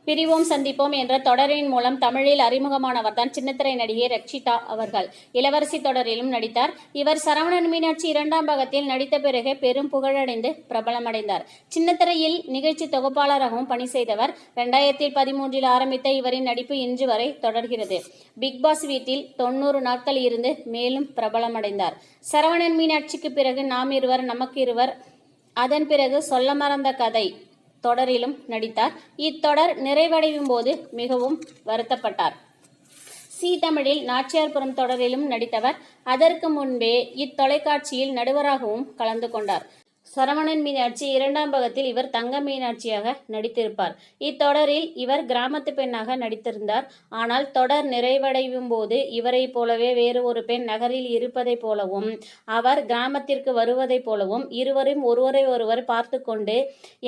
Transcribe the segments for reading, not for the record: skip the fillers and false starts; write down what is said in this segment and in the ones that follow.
பிரிவோம் சந்திப்போம் என்ற தொடரின் மூலம் தமிழில் அறிமுகமானவர் தான் சின்னத்திரை நடிகை ரட்சிதா அவர்கள். இளவரசி தொடரிலும் நடித்தார். இவர் சரவணன் மீனாட்சி 2ஆம் பாகத்தில் நடித்த பிறகு பெரும் புகழடைந்து பிரபலமடைந்தார். சின்னத்திரையில் நிகழ்ச்சி தொகுப்பாளராகவும் பணி செய்தவர். 2013 ஆரம்பித்த இவரின் நடிப்பு இன்று வரை தொடர்கிறது. பிக்பாஸ் வீட்டில் 90 நாட்கள் இருந்து மேலும் பிரபலமடைந்தார். சரவணன் மீனாட்சிக்கு பிறகு நாம் இருவர் நமக்கு இருவர், அதன் பிறகு சொல்ல மறந்த கதை தொடரிலும் நடித்தார். இத்தொடர் நிறைவடையும் போது மிகவும் வருத்தப்பட்டார். சி தமிழில் நாச்சியார்புரம் தொடரிலும் நடித்தவர். அதற்கு முன்பே இத்தொலைக்காட்சியில் நடுவராகவும் கலந்து கொண்டார். சரவணன் மீனாட்சி 2ஆம் பாகத்தில் இவர் தங்க மீனாட்சியாக நடித்திருப்பார். இத்தொடரில் இவர் கிராமத்து பெண்ணாக நடித்திருந்தார். ஆனால் தொடர் நிறைவடையும் போது இவரை போலவே வேறு ஒரு பெண் நகரில் இருப்பதை போலவும் அவர் கிராமத்திற்கு வருவதை போலவும் இருவரும் ஒருவரை ஒருவர் பார்த்து கொண்டு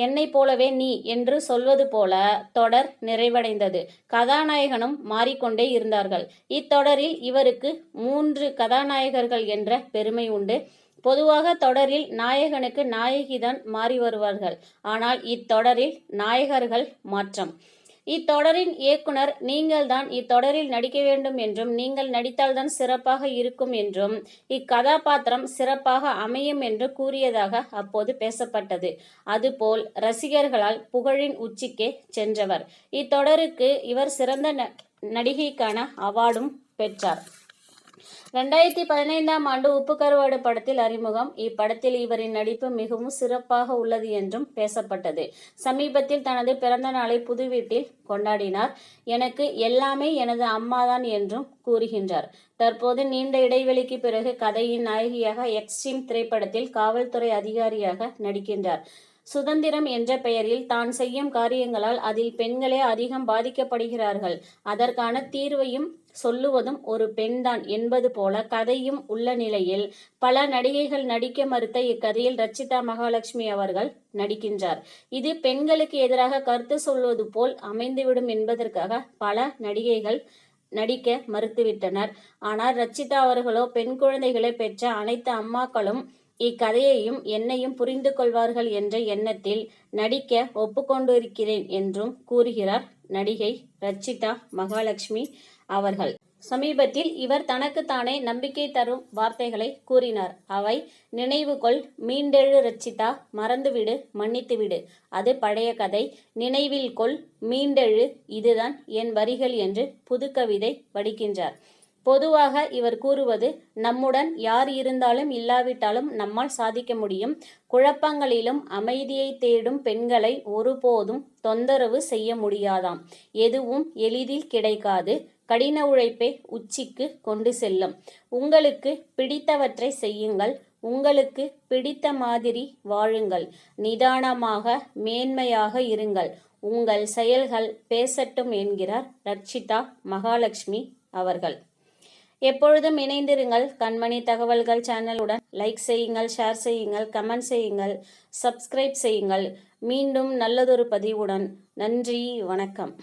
என்னை போலவே நீ என்று சொல்வது போல தொடர் நிறைவடைந்தது. கதாநாயகனும் மாறிக்கொண்டே இருந்தார்கள். இத்தொடரில் இவருக்கு 3 கதாநாயகர்கள் என்ற பெருமை உண்டு. பொதுவாக தொடரில் நாயகனுக்கு நாயகிதான் மாறி வருவார்கள். ஆனால் இத்தொடரில் நாயகர்கள் மாற்றம். இத்தொடரின் இயக்குனர் நீங்கள் தான் இத்தொடரில் நடிக்க வேண்டும் என்றும் நீங்கள் நடித்தால்தான் சிறப்பாக இருக்கும் என்றும் இக்கதாபாத்திரம் சிறப்பாக அமையும் என்று கூறியதாக அப்போது பேசப்பட்டது. அதுபோல் ரசிகர்களால் புகழின் உச்சிக்கே சென்றவர். இத்தொடருக்கு இவர் சிறந்த நடிகைக்கான அவார்டும் பெற்றார். 2015ஆம் ஆண்டு உப்பு கருவாடு படத்தில் அறிமுகம். இப்படத்தில் இவரின் நடிப்பு மிகவும் சிறப்பாக உள்ளது என்றும் பேசப்பட்டது. சமீபத்தில் தனது பிறந்த நாளை புது வீட்டில் கொண்டாடினார். எனக்கு எல்லாமே எனது அம்மாதான் என்றும் கூறுகின்றார். தற்போது நீண்ட இடைவெளிக்கு பிறகு கதையின் நாயகியாக எக்ஸ்ட்ரீம் திரைப்படத்தில் காவல்துறை அதிகாரியாக நடிக்கின்றார். சுதந்திரம் என்ற பெயரில் தான் செய்யும் காரியங்களால் அதில் பெண்களே அதிகம் பாதிக்கப்படுகிறார்கள். அதற்கான தீர்வையும் சொல்லுவதும் ஒரு பெண்தான் என்பது போல கதையும் உள்ள நிலையில் பல நடிகைகள் நடிக்க மறுத்த இக்கதையில் ரட்சிதா மகாலட்சுமி அவர்கள் நடிக்கின்றார். இது பெண்களுக்கு எதிராக கருத்து சொல்வது போல் அமைந்துவிடும் என்பதற்காக பல நடிகைகள் நடிக்க மறுத்துவிட்டனர். ஆனால் ரட்சிதா அவர்களோ பெண் குழந்தைகளை பெற்ற அனைத்து அம்மாக்களும் இக்கதையையும் என்னையும் புரிந்து கொள்வார்கள் என்ற எண்ணத்தில் நடிக்க ஒப்புக்கொண்டிருக்கிறேன் என்றும் கூறுகிறார் நடிகை ரட்சிதா மகாலட்சுமி அவர்கள். சமீபத்தில் இவர் தனக்கு தானே நம்பிக்கை தரும் வார்த்தைகளை கூறினார். அவை நினைவுகொள், மீண்டெழு ரட்சிதா, மறந்துவிடு, மன்னித்துவிடு, அது பழைய கதை, நினைவில் கொள், மீண்டெழு, இதுதான் என் வரிகள் என்று புதுக்கவிதை வடிக்கின்றார். பொதுவாக இவர் கூறுவது நம்முடன் யார் இருந்தாலும் இல்லாவிட்டாலும் நம்மால் சாதிக்க முடியும். குழப்பங்களிலும் அமைதியை தேடும் பெண்களை ஒருபோதும் தொந்தரவு செய்ய முடியாதாம். எதுவும் எளிதில் கிடைக்காது. கடின உழைப்பை உச்சிக்கு கொண்டு செல்லும். உங்களுக்கு பிடித்தவற்றை செய்யுங்கள். உங்களுக்கு பிடித்த மாதிரி வாழுங்கள். நிதானமாக மேன்மையாக இருங்கள். உங்கள் செயல்கள் பேசட்டும் என்கிறார் ரட்சிதா மகாலட்சுமி அவர்கள். எப்பொழுதும் இணைந்திருங்கள் கண்மணி தகவல்கள் சேனலுடன். லைக் செய்யுங்கள், ஷேர் செய்யுங்கள், கமெண்ட் செய்யுங்கள், சப்ஸ்கிரைப் செய்யுங்கள். மீண்டும் நல்லதொரு பதிவுடன். நன்றி, வணக்கம்.